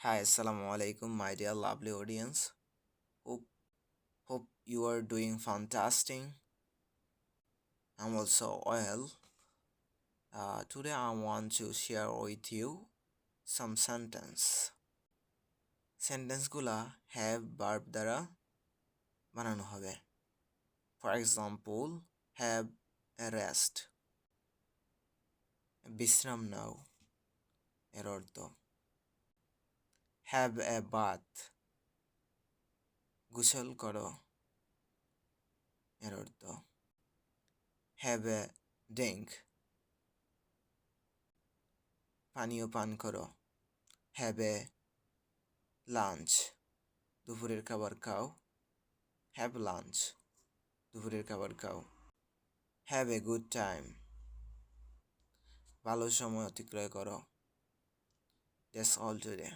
Hi, assalamu alaikum, my dear lovely audience. Hope hope you are doing fantastic. I'm also well. Today I want to share with you some সেন্টেন্সগুলা have verb দ্বারা বানানো হবে। For example, have a rest, বিশ্রাম নাও এর অর্থ। Have a bath, গোসল করো এর অর্থ। হ্যাভ এ ড্রিঙ্ক, পানীয় পান করো। হ্যাভ এ লাঞ্চ, দুপুরের খাবার খাও। হ্যাভ লাঞ্চ, দুপুরের খাবার খাও। হ্যাভ এ গুড টাইম, ভালো সময় অতিক্রয় করো। That's all today.